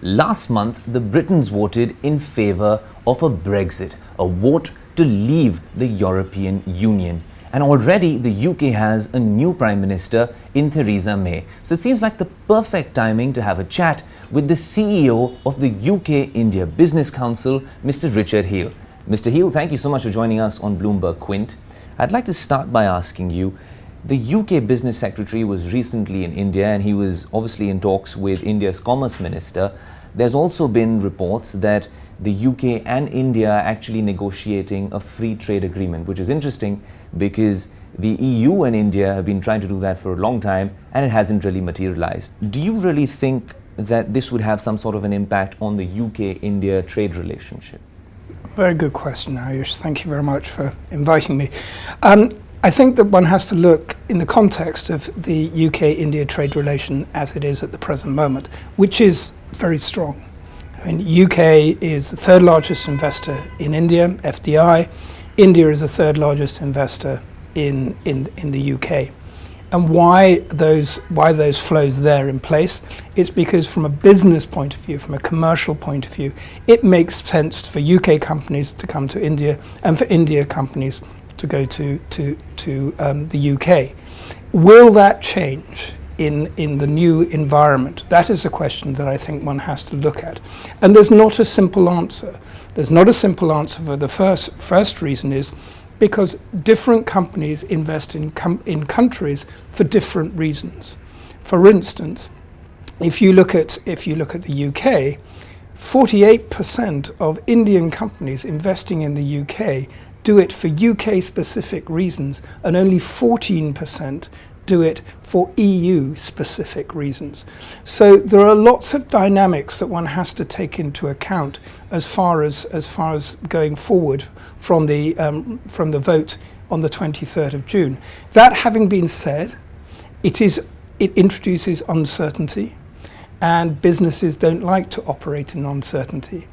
Last month, the Britons voted in favour of a Brexit, a vote to leave the European Union. And already the UK has a new Prime Minister in Theresa May. So it seems like the perfect timing to have a chat with the CEO of the UK-India Business Council, Mr. Richard Heale. Mr. Heale, thank you so much for joining us on BloombergQuint. I'd like to start by asking you, the UK Business Secretary was recently in India and he was obviously in talks with India's Commerce Minister. There's also been reports that the UK and India are actually negotiating a free trade agreement, which is interesting because the EU and India have been trying to do that for a long time and it hasn't really materialized. Do you really think that this would have some sort of an impact on the UK-India trade relationship? Very good question, Ayush. Thank you very much for inviting me. I think that one has to look in the context of the UK-India trade relation as it is at the present moment, which is very strong. I mean, UK is the third largest investor in India, FDI. India is the third largest investor in the UK. And why those flows there in place? It's because from a business point of view, from a commercial point of view, it makes sense for UK companies to come to India and for India companies to go to the UK. Will that change in the new environment? That is a question that I think one has to look at. And there's not a simple answer. There's not a simple answer for the first reason is because different companies invest in countries for different reasons. For instance, if you look at the UK, 48% of Indian companies investing in the UK do it for UK-specific reasons, and only 14% do it for EU-specific reasons. So there are lots of dynamics that one has to take into account as far as going forward from the vote on the 23rd of June. That having been said, it introduces uncertainty, and businesses don't like to operate in uncertainty.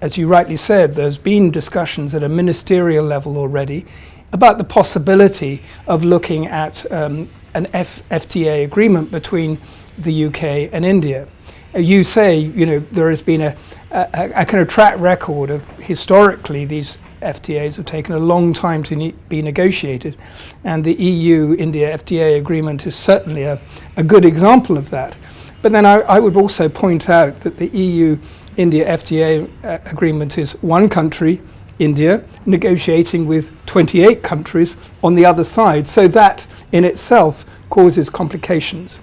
As you rightly said, there's been discussions at a ministerial level already about the possibility of looking at an FTA agreement between the UK and India. You say, there has been a kind of track record of historically these FTAs have taken a long time to be negotiated, and the EU-India FTA agreement is certainly a good example of that. But then I would also point out that the EU-India FTA agreement is one country, India, negotiating with 28 countries on the other side. So that in itself causes complications.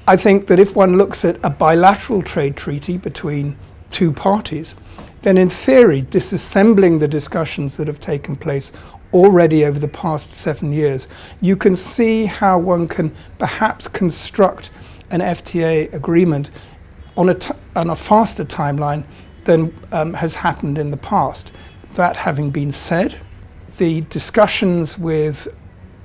I think that if one looks at a bilateral trade treaty between two parties, then in theory, disassembling the discussions that have taken place already over the past 7 years, you can see how one can perhaps construct an FTA agreement on a faster timeline than has happened in the past. That having been said, the discussions with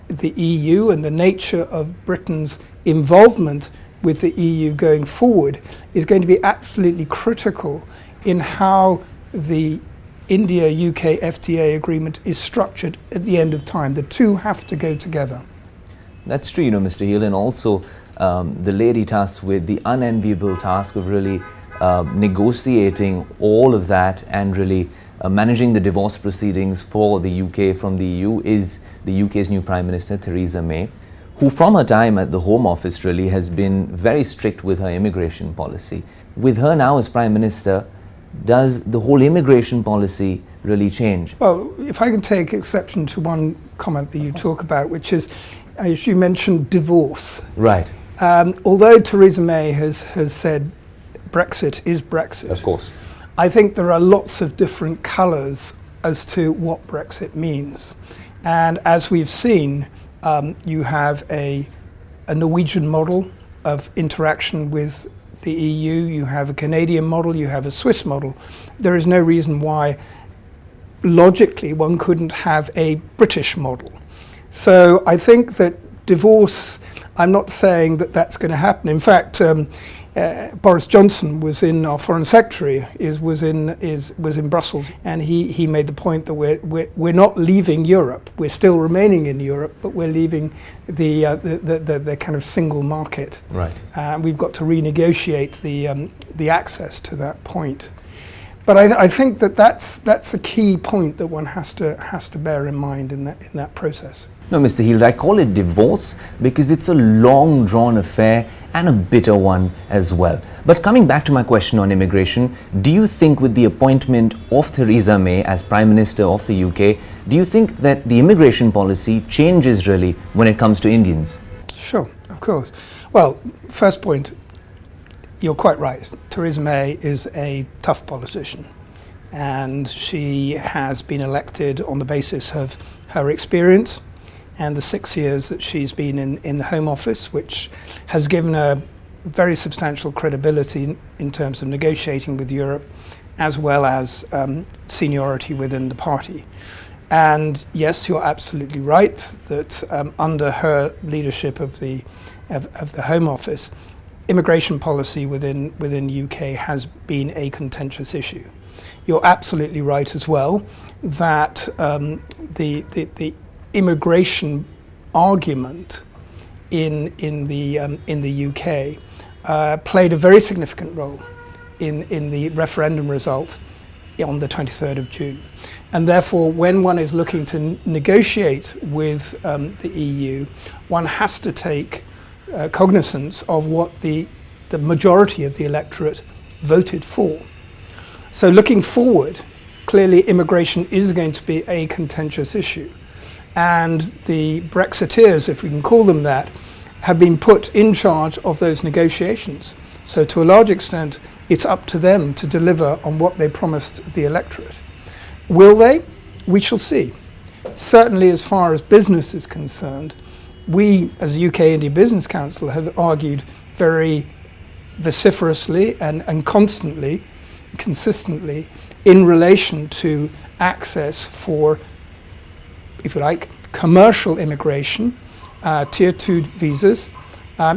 the EU and the nature of Britain's involvement with the EU going forward is going to be absolutely critical in how the India-UK FTA agreement is structured at the end of time. The two have to go together. That's true, Mr. Heale, and also the lady tasked with the unenviable task of really negotiating all of that and really managing the divorce proceedings for the UK from the EU is the UK's new Prime Minister, Theresa May, who from her time at the Home Office really has been very strict with her immigration policy. With her now as Prime Minister, does the whole immigration policy really change? Well, if I can take exception to one comment that you talk about, which is, as you mentioned, divorce. Right. Although Theresa May has said Brexit is Brexit. Of course. I think there are lots of different colours as to what Brexit means. And as we've seen, you have a Norwegian model of interaction with the EU, you have a Canadian model, you have a Swiss model. There is no reason why, logically, one couldn't have a British model. So I think that divorce, I'm not saying that that's going to happen. In fact, Boris Johnson was in our foreign secretary, was in Brussels, and he made the point that we're not leaving Europe. We're still remaining in Europe, but we're leaving the kind of single market. Right. We've got to renegotiate the access to that point. But I think that's a key point that one has to bear in mind in that process. No, Mr. Heald, I call it divorce because it's a long drawn affair and a bitter one as well. But coming back to my question on immigration, do you think with the appointment of Theresa May as Prime Minister of the UK, do you think that the immigration policy changes really when it comes to Indians? Sure, of course. Well, first point, you're quite right. Theresa May is a tough politician, and she has been elected on the basis of her experience and the 6 years that she's been in the Home Office, which has given her very substantial credibility in terms of negotiating with Europe, as well as seniority within the party. And yes, you're absolutely right that under her leadership of the Home Office, immigration policy within UK has been a contentious issue. You're absolutely right as well that the immigration argument in the UK played a very significant role in the referendum result on the 23rd of June. And therefore, when one is looking to negotiate with the EU, one has to take cognizance of what the majority of the electorate voted for. So looking forward, clearly immigration is going to be a contentious issue. And the Brexiteers, if we can call them that, have been put in charge of those negotiations. So to a large extent, it's up to them to deliver on what they promised the electorate. Will they? We shall see. Certainly as far as business is concerned, we as UK India Business Council have argued very vociferously and constantly, consistently, in relation to access for, if you like, commercial immigration, tier 2 visas,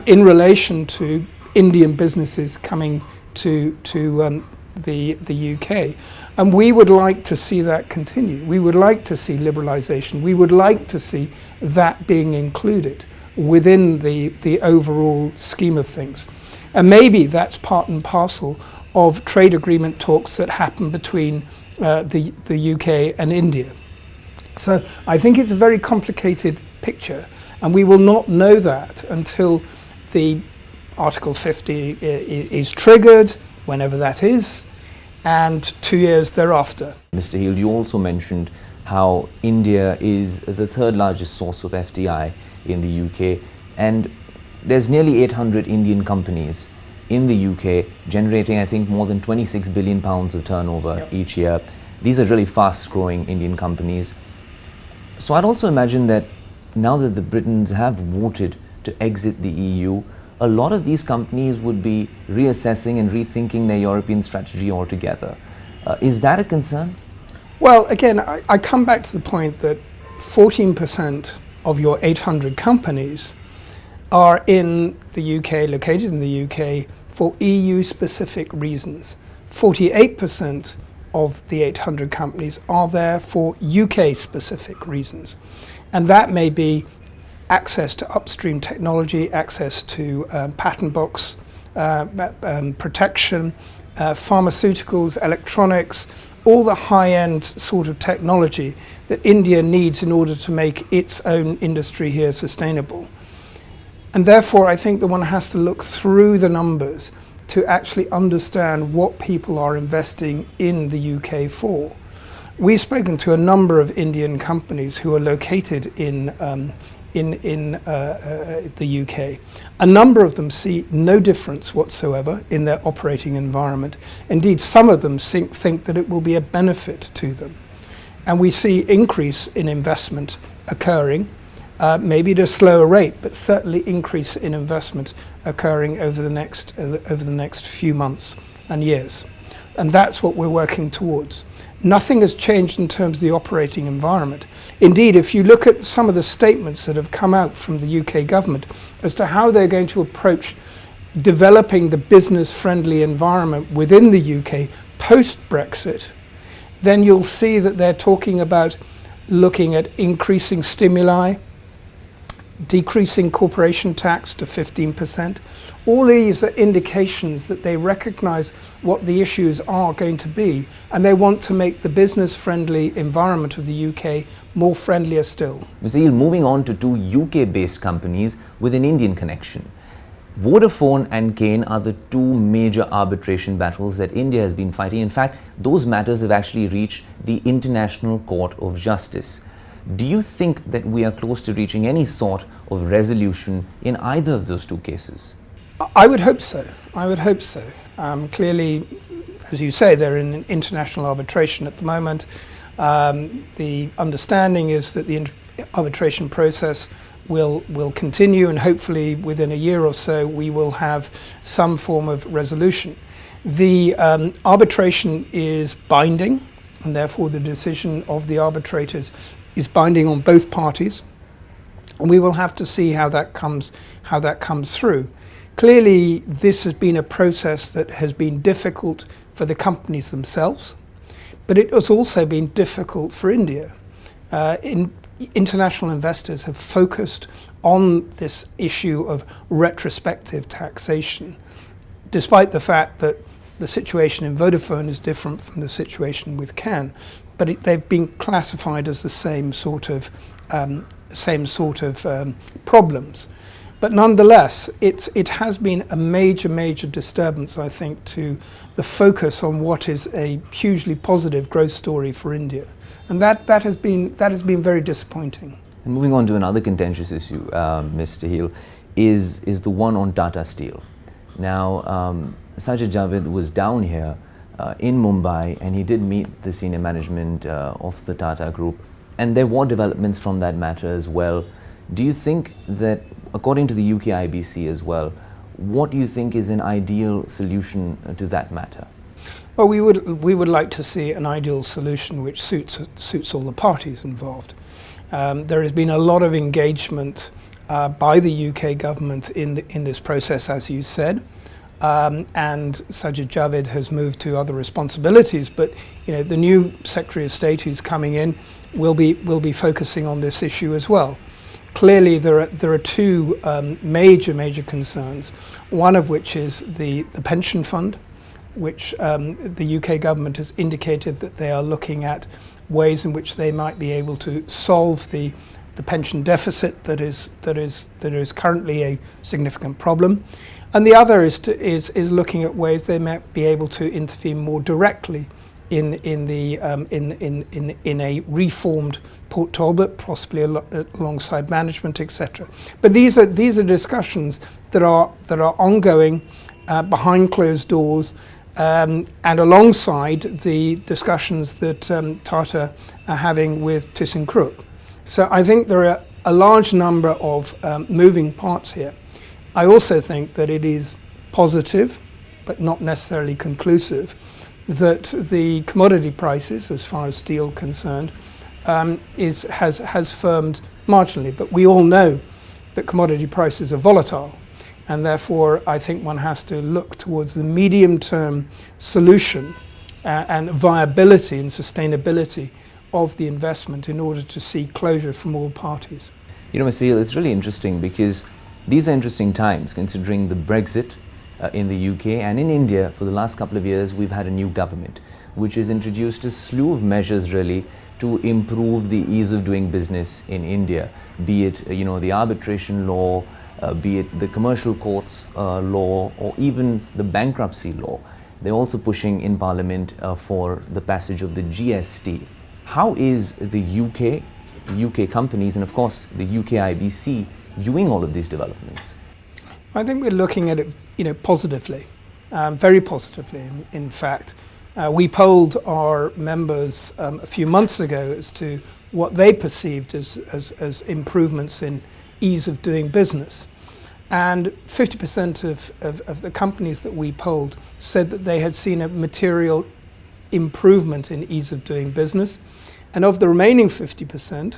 in relation to Indian businesses coming to the UK. And we would like to see that continue. We would like to see liberalisation. We would like to see that being included within the overall scheme of things. And maybe that's part and parcel of trade agreement talks that happen between the UK and India. So I think it's a very complicated picture, and we will not know that until the Article 50 is triggered, whenever that is, and 2 years thereafter. Mr. Heald, you also mentioned how India is the third largest source of FDI in the UK, and there's nearly 800 Indian companies in the UK generating, I think, more than 26 billion pounds of turnover each year. These are really fast-growing Indian companies. So I'd also imagine that now that the Britons have voted to exit the EU, a lot of these companies would be reassessing and rethinking their European strategy altogether. Is that a concern? Well, again, I come back to the point that 14% of your 800 companies are in the UK, located in the UK, for EU-specific reasons. 48% of the 800 companies are there for UK-specific reasons. And that may be access to upstream technology, access to patent box protection, pharmaceuticals, electronics, all the high-end sort of technology that India needs in order to make its own industry here sustainable. And therefore, I think that one has to look through the numbers to actually understand what people are investing in the UK for. We've spoken to a number of Indian companies who are located in the UK. A number of them see no difference whatsoever in their operating environment. Indeed, some of them think that it will be a benefit to them. And we see increase in investment occurring, maybe at a slower rate, but certainly increase in investment occurring over the next few months and years. And that's what we're working towards. Nothing has changed in terms of the operating environment. Indeed, if you look at some of the statements that have come out from the UK government as to how they're going to approach developing the business-friendly environment within the UK post-Brexit, then you'll see that they're talking about looking at increasing stimuli, decreasing corporation tax to 15%. All these are indications that they recognise what the issues are going to be, and they want to make the business-friendly environment of the UK more friendlier still. Mr. Eel, moving on to two UK-based companies with an Indian connection. Vodafone and Kane are the two major arbitration battles that India has been fighting. In fact, those matters have actually reached the International Court of Justice. Do you think that we are close to reaching any sort of resolution in either of those two cases? I would hope so. I would hope so. Clearly, as you say, they're in international arbitration at the moment. The understanding is that the arbitration process will continue, and hopefully within a year or so we will have some form of resolution. The arbitration is binding, and therefore the decision of the arbitrators is binding on both parties, and we will have to see how that comes through. Clearly, this has been a process that has been difficult for the companies themselves, but it has also been difficult for India. International investors have focused on this issue of retrospective taxation, despite the fact that the situation in Vodafone is different from the situation with Can, but they've been classified as the same sort of problems. But nonetheless, it has been a major disturbance, I think, to the focus on what is a hugely positive growth story for India. And that has been very disappointing. And moving on to another contentious issue, Mr. Heel, is the one on Tata Steel. Now, Sajid Javid was down here in Mumbai, and he did meet the senior management of the Tata Group, and there were developments from that matter as well. Do you think that, according to the UK IBC as well, what do you think is an ideal solution to that matter? Well, we would like to see an ideal solution which suits all the parties involved. There has been a lot of engagement by the UK government in this process, as you said, and Sajid Javid has moved to other responsibilities. But the new Secretary of State who's coming in will be focusing on this issue as well. Clearly, there are two major concerns. One of which is the pension fund, which the UK government has indicated that they are looking at ways in which they might be able to solve the pension deficit that is currently a significant problem, and the other is looking at ways they might be able to intervene more directly in a reformed Port Talbot, possibly alongside management, etc. But these are discussions that are ongoing behind closed doors. And alongside the discussions that Tata are having with ThyssenKrupp. So I think there are a large number of moving parts here. I also think that it is positive, but not necessarily conclusive, that the commodity prices, as far as steel concerned, has firmed marginally. But we all know that commodity prices are volatile. And therefore, I think one has to look towards the medium-term solution and viability and sustainability of the investment in order to see closure from all parties. Mr. Heel, it's really interesting because these are interesting times, considering the Brexit in the UK and in India. For the last couple of years, we've had a new government, which has introduced a slew of measures really to improve the ease of doing business in India, be it the arbitration law, be it the commercial courts law, or even the bankruptcy law. They're also pushing in Parliament for the passage of the GST. How is the UK companies, and of course the UK IBC, viewing all of these developments? I think we're looking at it, positively, very positively. In fact, we polled our members a few months ago as to what they perceived as improvements in ease of doing business. And 50% of the companies that we polled said that they had seen a material improvement in ease of doing business. And of the remaining 50%,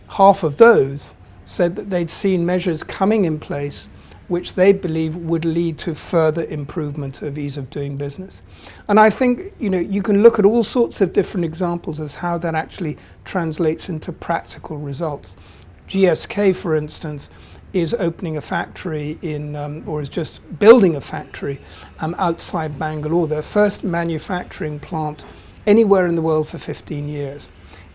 half of those said that they'd seen measures coming in place which they believe would lead to further improvement of ease of doing business. And I think, you can look at all sorts of different examples as how that actually translates into practical results. GSK, for instance, is opening a factory or is just building a factory outside Bangalore, their first manufacturing plant anywhere in the world for 15 years.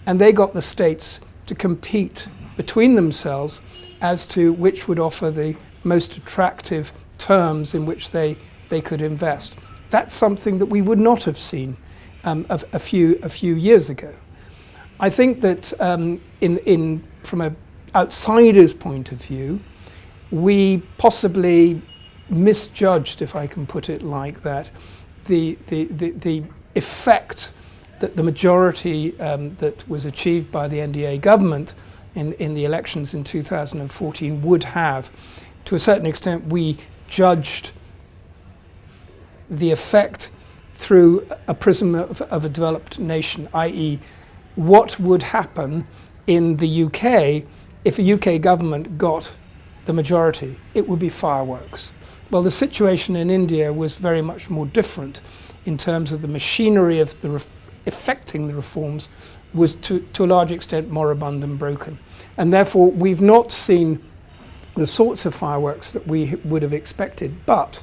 And they got the states to compete between themselves as to which would offer the most attractive terms in which they could invest. That's something that we would not have seen a few years ago. I think that from an outsider's point of view, we possibly misjudged, if I can put it like that, the effect that the majority that was achieved by the NDA government in the elections in 2014 would have. To a certain extent, we judged the effect through a prism of a developed nation, i.e. what would happen in the UK if a UK government got the majority. It would be fireworks. Well, the situation in India was very much more different in terms of the machinery of effecting the reforms was to a large extent moribund and broken. And therefore, we've not seen the sorts of fireworks that we would have expected, but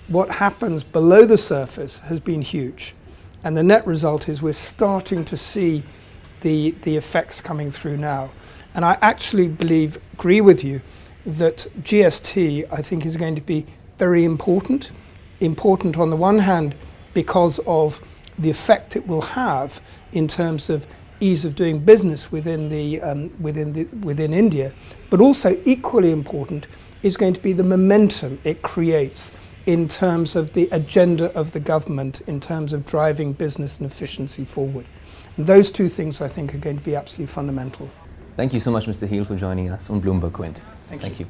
what happens below the surface has been huge. And the net result is we're starting to see the effects coming through now. And I actually agree with you that GST, I think, is going to be very important. Important on the one hand because of the effect it will have in terms of ease of doing business within India, but also equally important is going to be the momentum it creates in terms of the agenda of the government in terms of driving business and efficiency forward. And those two things, I think, are going to be absolutely fundamental. Thank you so much, Mr. Heal, for joining us on BloombergQuint. Thank you.